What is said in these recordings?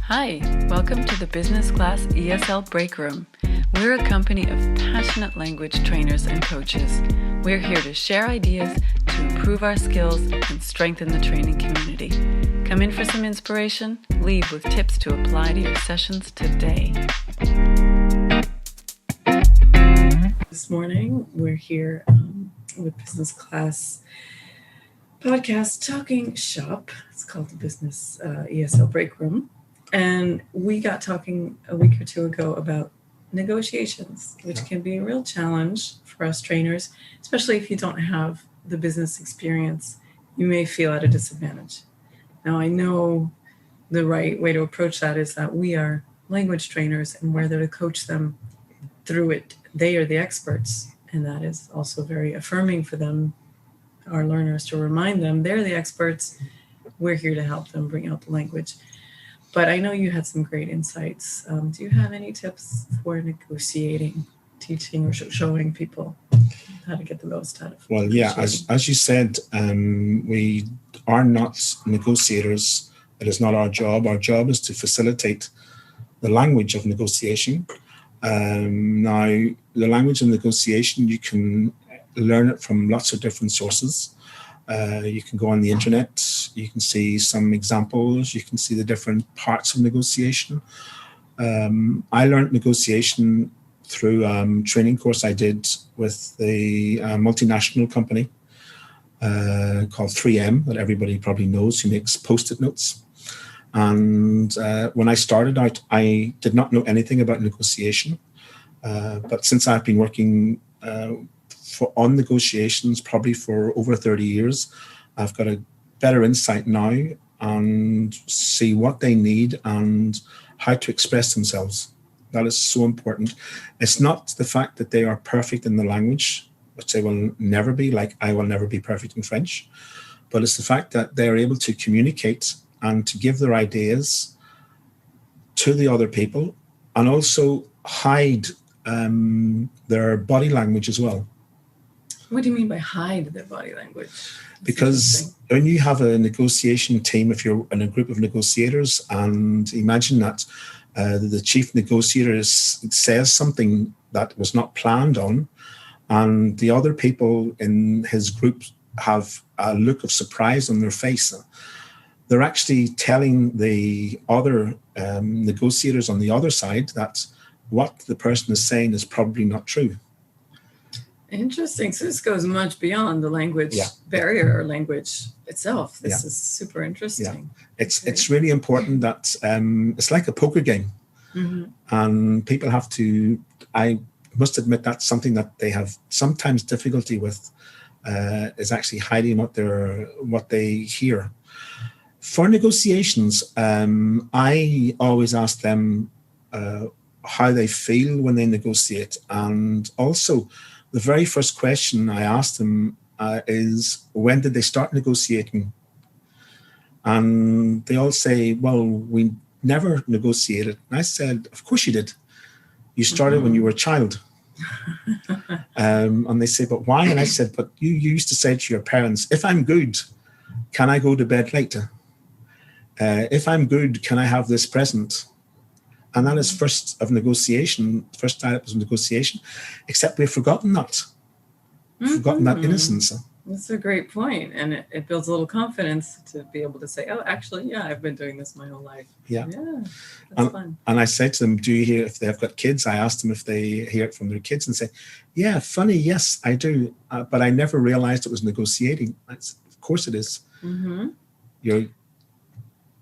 Hi, welcome to the Business Class ESL Breakroom. We're a company of passionate language trainers and coaches. We're here to share ideas to improve our skills and strengthen the training community. Come in for some inspiration, leave with tips to apply to your sessions today. This morning, we're here with Business Class podcast talking shop. It's called the Business ESL Breakroom. And we got talking a week or two ago about negotiations, which can be a real challenge for us trainers, especially if you don't have the business experience. You may feel at a disadvantage. Now, I know the right way to approach that is that we are language trainers and we're there to coach them through it. They are the experts, and that is also very affirming for them, our learners, to remind them they're the experts. We're here to help them bring out the language. But I know you had some great insights. Do you have any tips for negotiating, teaching, or showing people how to get the most out of it? Well, yeah, as you said, we are not negotiators. It is not our job. Our job is to facilitate the language of negotiation. Now, the language of negotiation, you can learn it from lots of different sources. You can go on the internet, you can see some examples, you can see the different parts of negotiation. I learned negotiation through a training course I did with the multinational company called 3M that everybody probably knows, who makes Post-it notes. And when I started out, I did not know anything about negotiation. But since I've been working on negotiations probably for over 30 years, I've got a better insight now and see what they need and how to express themselves. That is so important. It's not the fact that they are perfect in the language, which they will never be, like I will never be perfect in French, but it's the fact that they're able to communicate and to give their ideas to the other people and also hide their body language as well. What do you mean by hide their body language? Because when you have a negotiation team, if you're in a group of negotiators, and imagine that the chief negotiator says something that was not planned on, and the other people in his group have a look of surprise on their face, they're actually telling the other negotiators on the other side that what the person is saying is probably not true. Interesting. So this goes much beyond the language barrier or language itself. This is super interesting. Yeah. It's really important that it's like a poker game. Mm-hmm. And people have to, I must admit, that's something that they have sometimes difficulty with, is actually hiding what they hear. For negotiations, I always ask them how they feel when they negotiate, and also the very first question I asked them is, when did they start negotiating? And they all say, well, we never negotiated. And I said, of course you did. You started when you were a child. And they say, but why? And I said, but you used to say to your parents, if I'm good, can I go to bed later? If I'm good, can I have this present? And that is first start of negotiation, except we've forgotten that. Forgotten that innocence. That's a great point. And it builds a little confidence to be able to say, oh, actually, yeah, I've been doing this my whole life. Yeah. That's fun. And I say to them, do you hear, if they've got kids, I ask them if they hear it from their kids and say, yeah, funny, yes, I do. But I never realized it was negotiating. Of course it is. Mm-hmm.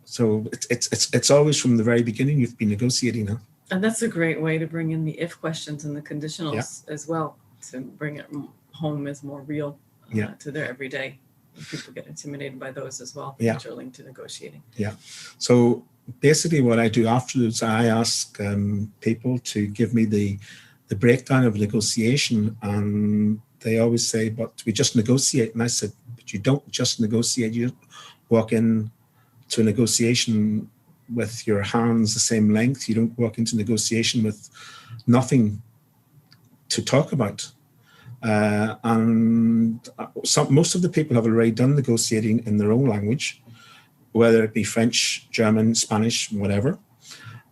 So it's always from the very beginning you've been negotiating now. And that's a great way to bring in the if questions and the conditionals as well, to bring it home as more real to their everyday. People get intimidated by those as well, which are linked to negotiating. Yeah. So basically what I do afterwards, I ask people to give me the breakdown of negotiation, and they always say, but we just negotiate. And I said, but you don't just negotiate. You walk in to a negotiation with your hands the same length. You don't walk into negotiation with nothing to talk about. And most of the people have already done negotiating in their own language, whether it be French, German, Spanish, whatever.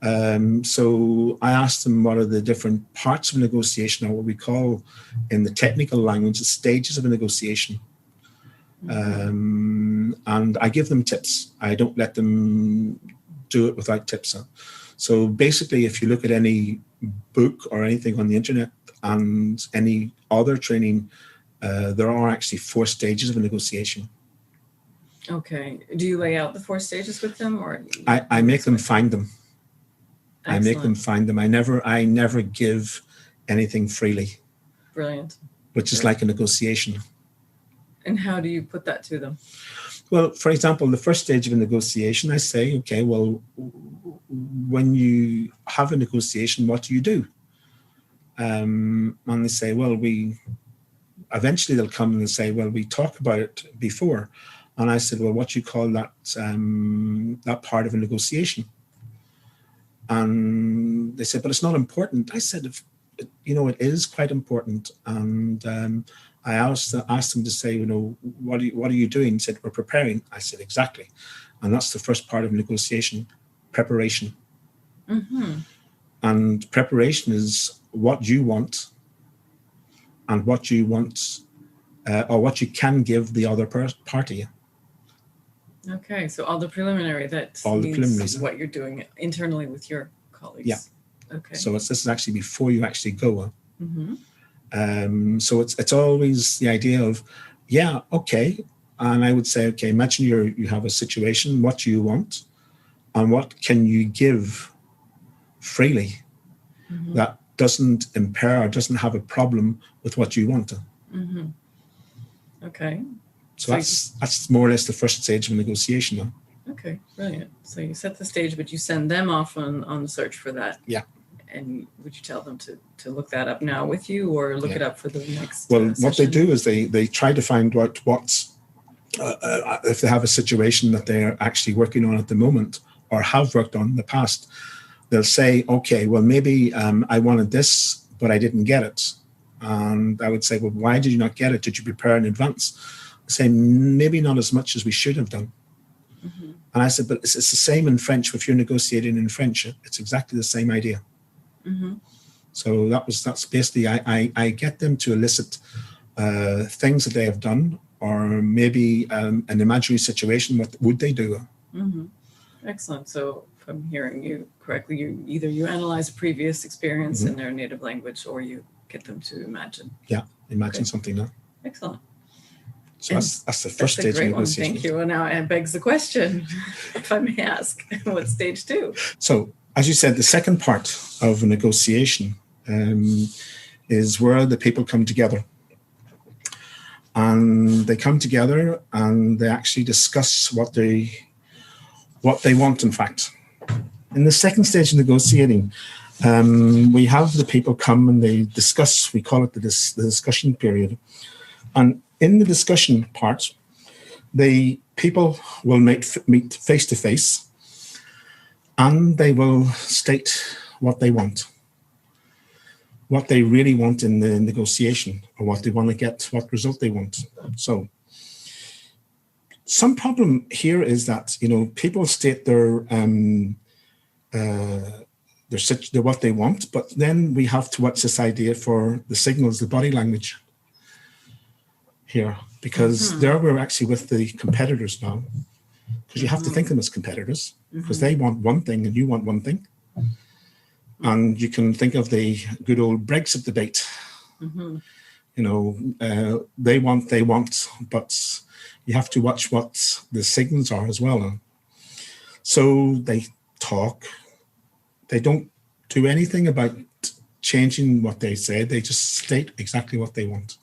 So I asked them what are the different parts of negotiation, or what we call in the technical language, the stages of a negotiation. And I give them tips. I don't let them do it without tips. So basically, if you look at any book or anything on the internet and any other training, there are actually 4 stages of a negotiation. Okay. Do you lay out the 4 stages with them, or I make them find them. Excellent. I make them find them. I never give anything freely. Brilliant. Which is like a negotiation. And how do you put that to them? Well, for example, the first stage of a negotiation, I say, okay, well, when you have a negotiation, what do you do? And they say, well, eventually they'll come and say, well, we talk about it before. And I said, well, what do you call that, that part of a negotiation? And they said, but it's not important. I said, it is quite important. And I asked them to say, what are you doing? He said, we're preparing. I said, exactly. And that's the first part of negotiation, preparation. Mm-hmm. And preparation is what you want and what you want, or what you can give the other party. Okay, so all the preliminary, means what you're doing internally with your colleagues. Yeah. Okay. So this is actually before you actually go. Mm-hmm. So it's always the idea of, yeah, okay. And I would say, okay, imagine you have a situation, what do you want? And what can you give freely that doesn't impair or doesn't have a problem with what you want? Mm-hmm. Okay. So that's more or less the first stage of a negotiation. Okay, brilliant. So you set the stage, but you send them off on the search for that. Yeah. And would you tell them to look that up now with you, or look it up for the next Well, session? what they do is they try to find out what's, if they have a situation that they're actually working on at the moment or have worked on in the past, they'll say, okay, well, maybe I wanted this, but I didn't get it. And I would say, well, why did you not get it? Did you prepare in advance? Say maybe not as much as we should have done. Mm-hmm. And I said, but it's the same in French. If you're negotiating in French, it's exactly the same idea. Mm-hmm. So that's basically, I get them to elicit things that they have done, or maybe an imaginary situation. What would they do? Mm-hmm. Excellent. So if I'm hearing you correctly, you analyze a previous experience in their native language, or you get them to imagine. Yeah, imagine something now. Excellent. So that's the first stage of negotiation. Thank you. Well, now it begs the question, if I may ask, what's stage 2? So, as you said, the second part of a negotiation is where the people come together. And they come together and they actually discuss what they want, in fact. In the second stage of negotiating, we have the people come and they discuss. We call it the discussion period. And in the discussion part, the people will meet face to face, and they will state what they want, what they really want in the negotiation, or what they want to get, what result they want. So some problem here is that, people state their what they want, but then we have to watch this idea for the signals, the body language here, because there we're actually with the competitors now, because you have to think of them as competitors, because they want one thing and you want one thing. And you can think of the good old Brexit debate. They want, but you have to watch what the signals are as well. So they talk. They don't do anything about changing what they say. They just state exactly what they want.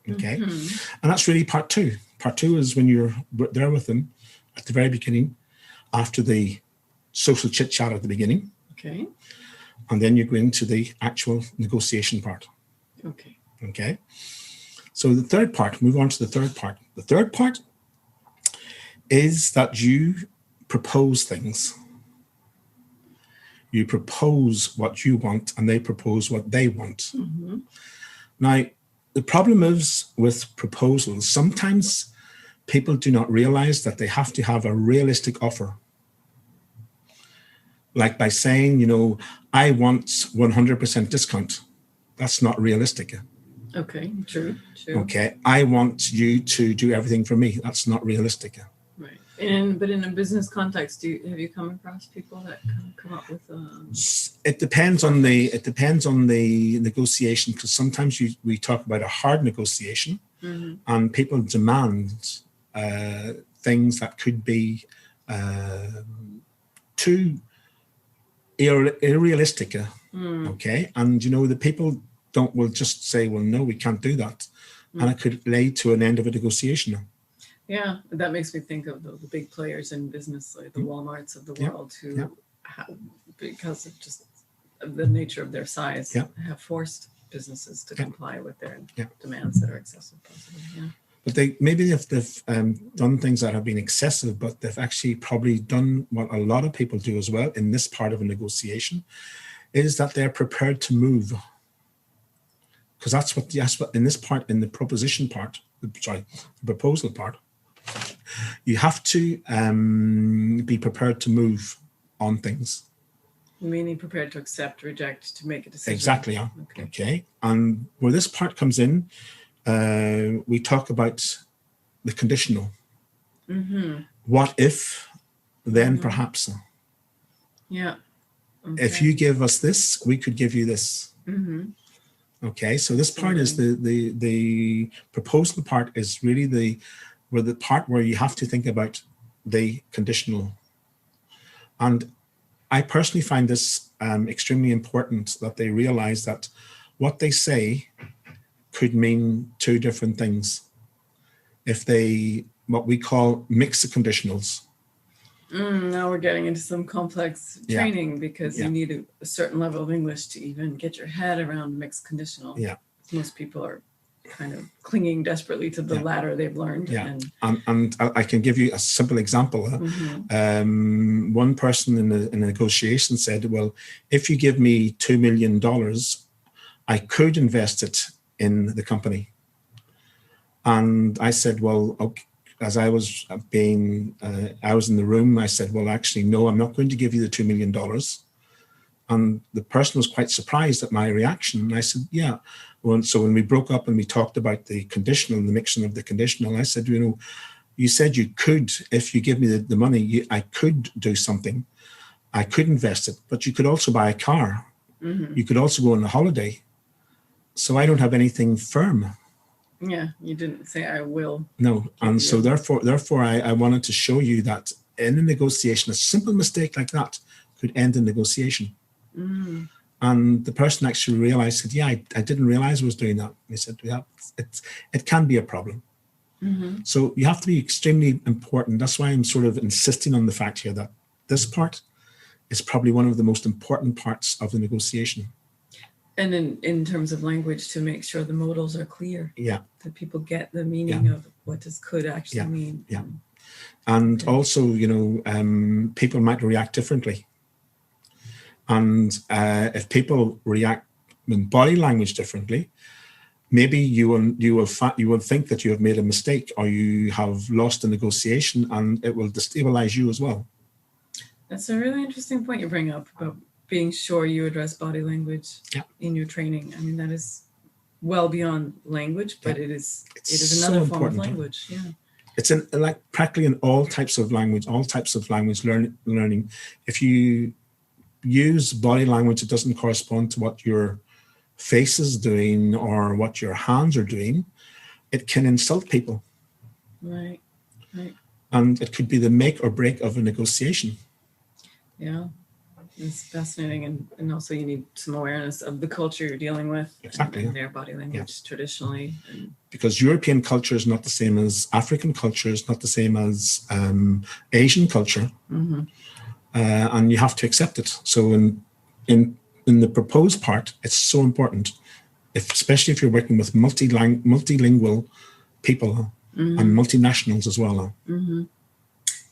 Okay. And that's really part 2. Part 2 is when you're there with them at the very beginning, after the social chit chat at the beginning. Okay. And then you go into the actual negotiation part. Okay. Okay. So the third part, move on to the third part. The third part is that you propose things. You propose what you want and they propose what they want. Now, the problem is with proposals, sometimes people do not realize that they have to have a realistic offer. Like by saying, I want 100% discount. That's not realistic. Okay, true. Okay, I want you to do everything for me. That's not realistic. Right. But in a business context, have you come across people that come up with? It depends on the negotiation, because sometimes we talk about a hard negotiation, and people demand things that could be too irrealistic. Okay, and the people will just say, well, no, we can't do that, and it could lead to an end of a negotiation. Yeah, that makes me think of the big players in business, like the Walmarts of the world, who, because of just the nature of their size, have forced businesses to comply with their demands that are excessive, possibly. Yeah. But they've done things that have been excessive, but they've actually probably done what a lot of people do as well in this part of a negotiation, is that they're prepared to move. Because that's what in this part, in the proposition part, the proposal part, you have to be prepared to move on things. Meaning prepared to accept, reject, to make a decision. Exactly. Yeah. Okay. And where this part comes in, we talk about the conditional. What if, then perhaps. Yeah. Okay. If you give us this, we could give you this. Okay. So this part is the proposal part is really the part where you have to think about the conditional. And I personally find this extremely important, that they realize that what they say could mean two different things if they, what we call, mix the conditionals. Now we're getting into some complex training, because you need a certain level of English to even get your head around mixed conditional. Yeah. Most people are kind of clinging desperately to the latter they've learned. Yeah. And I can give you a simple example. One person in a negotiation said, well, if you give me $2 million, I could invest it in the company. And I said, well, okay. As I was I was in the room, I said, well, actually, no, I'm not going to give you the $2 million. And the person was quite surprised at my reaction. And I said, yeah. Well, so when we broke up and we talked about the conditional and the mixing of the conditional, I said, you said you could, if you give me the money, I could do something. I could invest it, but you could also buy a car. You could also go on a holiday. So I don't have anything firm. Yeah, you didn't say I will. No, and so therefore, I wanted to show you that in a negotiation, a simple mistake like that could end a negotiation. And the person actually realized, said, yeah, I didn't realize I was doing that. And he said, yeah, it can be a problem. So you have to be extremely important. That's why I'm sort of insisting on the fact here that this part is probably one of the most important parts of the negotiation. And in terms of language, to make sure the modals are clear. Yeah. That people get the meaning of what does could actually mean. Yeah. And also, people might react differently. And if people react in body language differently, maybe you will think that you have made a mistake, or you have lost a negotiation, and it will destabilize you as well. That's a really interesting point you bring up about being sure you address body language in your training. I mean, that is well beyond language, but it is another form of language. Yeah. It's like practically in all types of language learning. If you use body language that doesn't correspond to what your face is doing or what your hands are doing, it can insult people. Right. And it could be the make or break of a negotiation. Yeah. It's fascinating, and also you need some awareness of the culture you're dealing with. Exactly. And their body language traditionally. Because European culture is not the same as African culture, is not the same as Asian culture. And you have to accept it. So in the proposed part, it's so important, especially if you're working with multilingual people and multinationals as well.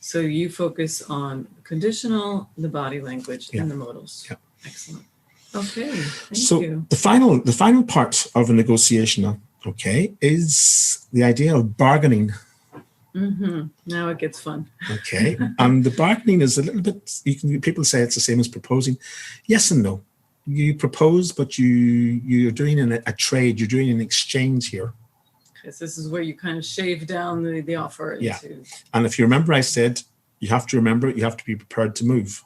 So you focus on conditional, the body language, and the modals. Yeah. Excellent. Okay. Thank you. The final part of a negotiation, is the idea of bargaining. Now it gets fun. Okay. And the bargaining is a little bit, people say it's the same as proposing. Yes and no. You propose, but you're doing a trade, you're doing an exchange here. Because this is where you kind of shave down the offer. Into... And if you remember, I said, you have to be prepared to move.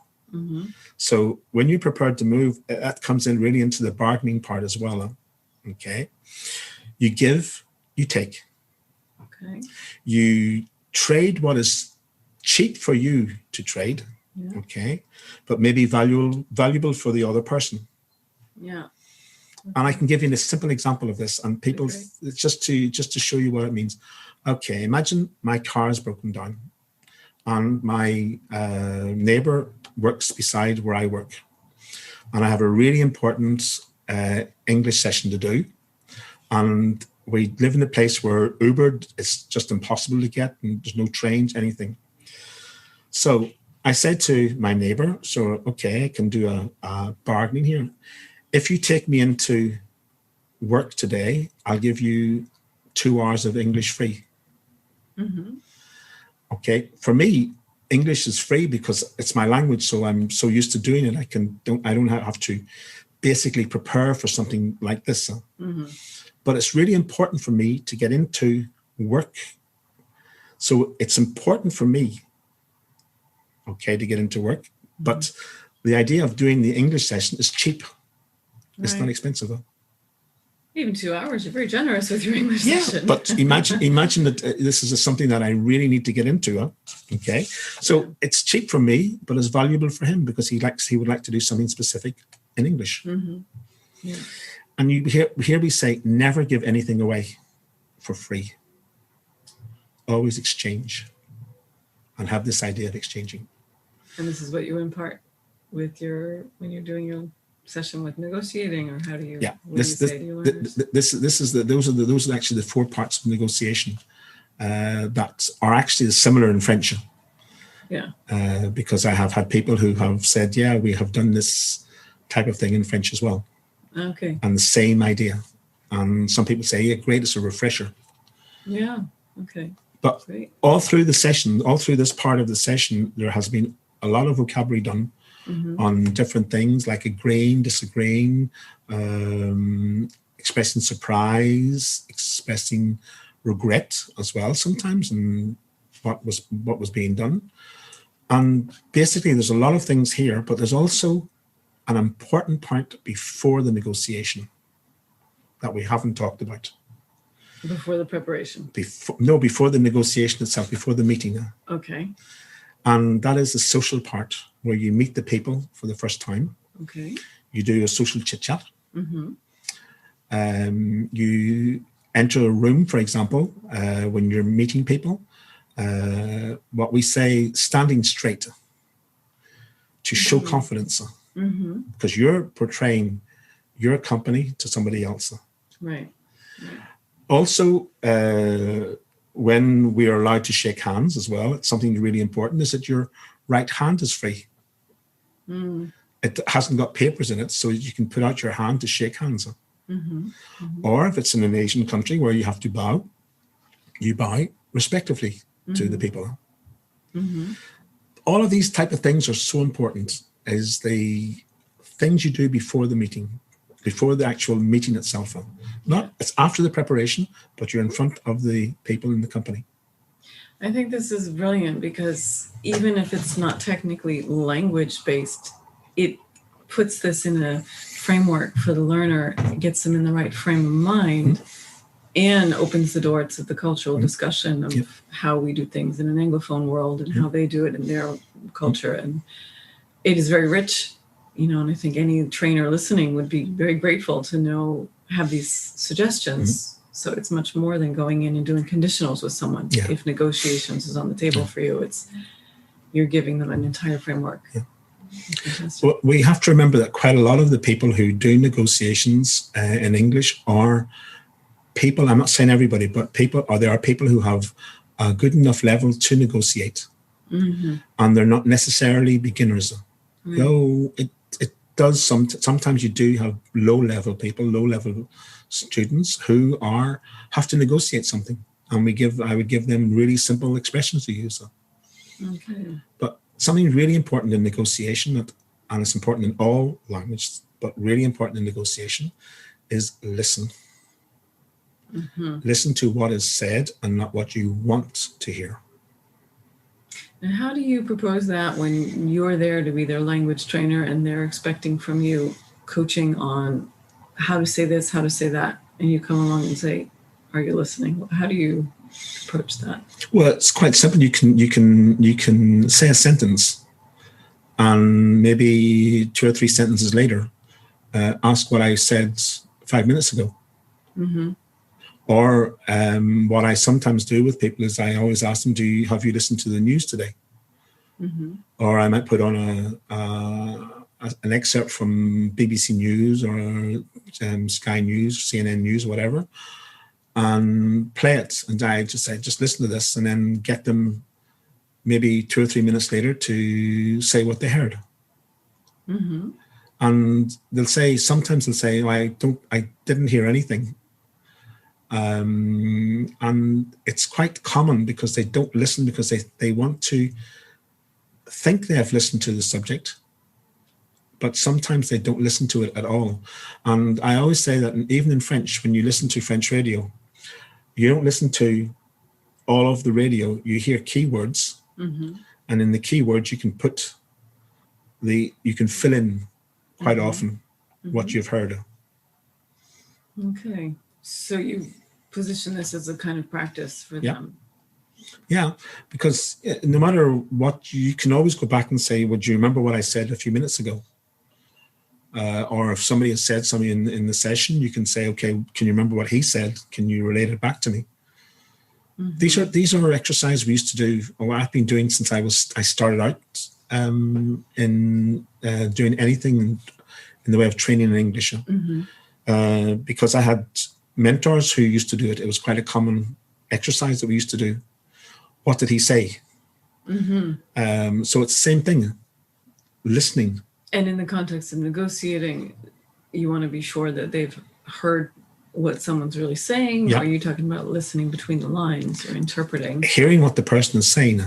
So when you're prepared to move, that comes in really into the bargaining part as well. Okay. You give, you take. Okay. You trade what is cheap for you to trade. Yeah. Okay. But maybe valuable for the other person. Yeah. Okay. And I can give you a simple example of this, and people, just to show you what it means. Okay, imagine my car is broken down, and my neighbor works beside where I work, and I have a really important English session to do, and we live in a place where Uber is just impossible to get, and there's no trains, anything. So I said to my neighbor, so okay, I can do a bargaining here. If you take me into work today, I'll give you 2 hours of English free. Okay, for me, English is free because it's my language, so I'm so used to doing it. I don't have to basically prepare for something like this. But it's really important for me to get into work. So it's important for me, okay, to get into work. But the idea of doing the English session is cheap. It's not expensive. Even 2 hours, you're very generous with your English session. But imagine that this is something that I really need to get into. Okay, so it's cheap for me, but it's valuable for him because he would like to do something specific in English. Yeah. And you here we say, never give anything away for free. Always exchange, and have this idea of exchanging. And this is what you impart with when you're doing your session with negotiating, or how do you? Those are actually the 4 parts of negotiation that are actually similar in French. Yeah. Because I have had people who have said, we have done this type of thing in French as well. Okay. And the same idea. And some people say, great, it's a refresher. Yeah. Okay. But all through this part of the session, there has been a lot of vocabulary done on different things like agreeing, disagreeing, expressing surprise, expressing regret as well sometimes, and what was being done. And basically there's a lot of things here, but there's also an important part before the negotiation that we haven't talked about. Before the preparation? Before the negotiation itself, before the meeting. Okay. And that is the social part, where you meet the people for the first time. Okay. You do a social chit-chat. You enter a room, for example, when you're meeting people, what we say, standing straight to show confidence. Because you're portraying your company to somebody else. Right. Also, when we are allowed to shake hands as well, it's something really important, is that your right hand is free. It hasn't got papers in it, so you can put out your hand to shake hands. Or if it's in an Asian country where you have to bow, you bow respectively to the people. All of these type of things are so important, is the things you do before the meeting, before the actual meeting itself. It's after the preparation, but you're in front of the people in the company. I think this is brilliant because even if it's not technically language-based, it puts this in a framework for the learner, gets them in the right frame of mind, and opens the door to the cultural discussion of how we do things in an Anglophone world and how they do it in their culture. And it is very rich, and I think any trainer listening would be very grateful to have these suggestions. So it's much more than going in and doing conditionals with someone. If negotiations is on the table for you, you're giving them an entire framework. Well, we have to remember that quite a lot of the people who do negotiations in English are people, I'm not saying everybody, but there are people who have a good enough level to negotiate. And they're not necessarily beginners. Though it does sometimes you do have low level students who have to negotiate something. and I would give them really simple expressions to use. Okay. But something really important in negotiation, and it's important in all languages, but really important in negotiation, is listen. Mm-hmm. Listen to what is said and not what you want to hear. And how do you propose that when you're there to be their language trainer and they're expecting from you coaching on how to say this, how to say that, and you come along and say, "Are you listening?" How do you approach that? Well, it's quite simple. You can say a sentence, and maybe 2 or 3 sentences later, ask what I said 5 minutes ago. Mm-hmm. Or what I sometimes do with people is I always ask them, have you listened to the news today? Mm-hmm. Or I might put on an excerpt from BBC News or Sky News, CNN News, whatever, and play it. And I just say, just listen to this, and then get them maybe 2 or 3 minutes later to say what they heard. Mm-hmm. And sometimes they'll say, oh, I didn't hear anything. And it's quite common because they don't listen, because they want to think they have listened to the subject, but sometimes they don't listen to it at all. And I always say that even in French, when you listen to French radio, you don't listen to all of the radio. You hear keywords, Mm-hmm. and in the keywords you can fill in quite often what you've heard. Okay. So you position this as a kind of practice for them. Yeah, because no matter what, you can always go back and say, "Would you remember what I said a few minutes ago?" Or if somebody has said something in the session, you can say, "Okay, can you remember what he said? Can you relate it back to me?" Mm-hmm. These are exercises we used to do, or I've been doing since I started out in doing anything in the way of training in English. Mm-hmm. Because I had mentors who used to do it. It was quite a common exercise that we used to do. What did he say? Mm-hmm. So it's the same thing, listening. And in the context of negotiating, you want to be sure that they've heard what someone's really saying. Yeah. Or are you talking about listening between the lines or interpreting? Hearing what the person is saying.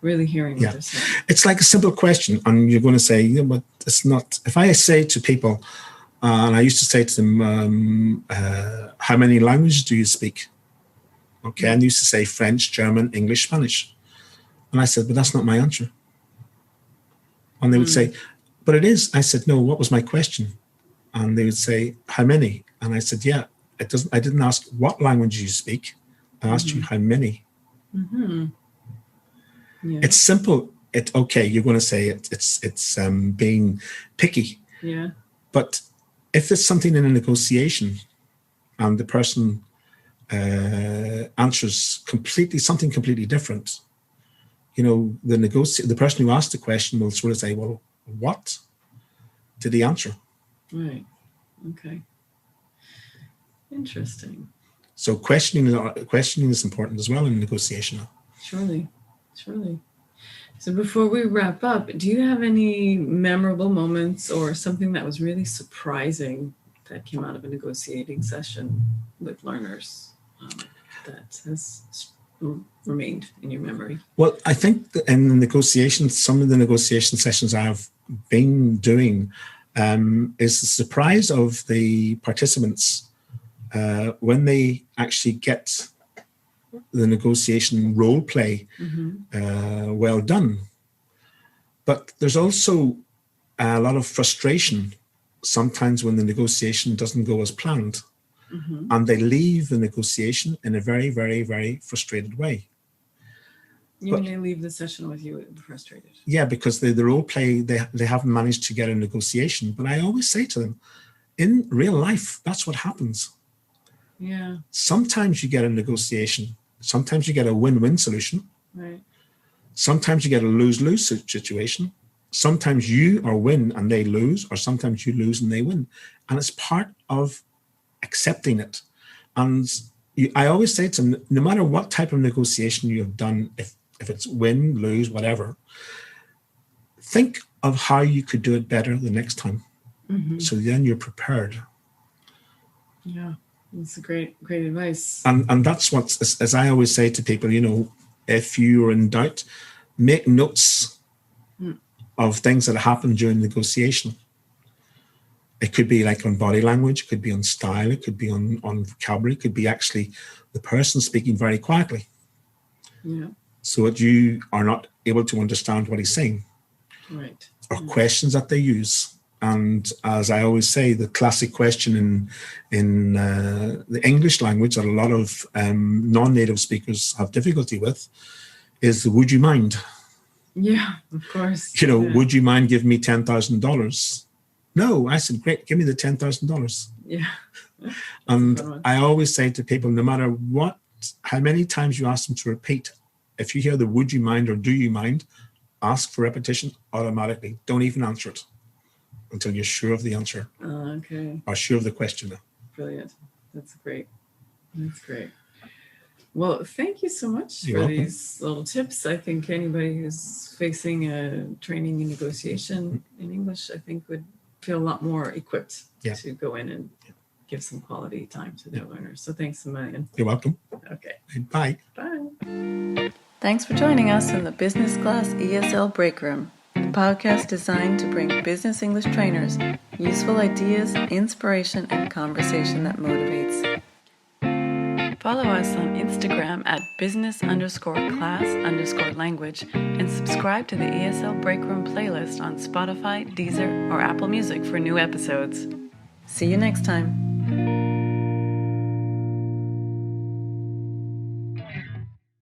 Really hearing what they're saying. It's like a simple question, and you're going to say, but it's not. If I say to people, and I used to say to them, how many languages do you speak? Okay, and I used to say French, German, English, Spanish. And I said, but that's not my answer. And they would say, but it is. I said, no, what was my question? And they would say, how many? And I said, yeah, I didn't ask what language you speak. I asked you how many. Mm-hmm. Yeah. It's simple. You're going to say it's being picky. Yeah. But if there's something in a negotiation and the person answers something completely different, the person who asked the question will sort of say, well, what did he answer? Right. Okay. Interesting. So questioning is important as well in negotiation. Surely. So before we wrap up, do you have any memorable moments or something that was really surprising that came out of a negotiating session with learners that has remained in your memory? Well, I think that in the negotiations, some of the negotiation sessions I've been doing is the surprise of the participants when they actually get the negotiation role play well done. But there's also a lot of frustration sometimes when the negotiation doesn't go as planned. Mm-hmm. And they leave the negotiation in a very, very, very frustrated way. They leave the session with you frustrated. Yeah, because the role play, they haven't managed to get a negotiation. But I always say to them, in real life, that's what happens. Yeah. Sometimes you get a negotiation. Sometimes you get a win-win solution. Right. Sometimes you get a lose-lose situation. Sometimes you are win and they lose, or sometimes you lose and they win. And it's part of accepting it. And I always say to them, no matter what type of negotiation you have done, if it's win, lose, whatever, think of how you could do it better the next time. Mm-hmm. So then you're prepared. Yeah. That's a great advice. And that's what, as I always say to people, if you're in doubt, make notes of things that happen during negotiation. It could be like on body language, it could be on style, it could be on vocabulary, it could be actually the person speaking very quietly. Yeah. So that you are not able to understand what he's saying. Right. Or questions that they use. And as I always say, the classic question in the English language that a lot of non-native speakers have difficulty with is, would you mind? Yeah, of course. Would you mind giving me $10,000? No, I said, great, give me the $10,000. Yeah. And I always say to people, no matter how many times you ask them to repeat, if you hear the would you mind or do you mind, ask for repetition automatically. Don't even answer it until you're sure of the answer. Okay. Or sure of the question. Brilliant. That's great. Well, thank you so much You're for welcome. these little tips. I think anybody who's facing a training and negotiation in English, I think would feel a lot more equipped to go in and give some quality time to their learners. So thanks a million. You're welcome. Okay. Bye. Bye. Thanks for joining us in the Business Class ESL Breakroom, the podcast designed to bring business English trainers useful ideas, inspiration, and conversation that motivates. Follow us on Instagram at business_class_language and subscribe to the ESL Breakroom playlist on Spotify, Deezer, or Apple Music for new episodes. See you next time.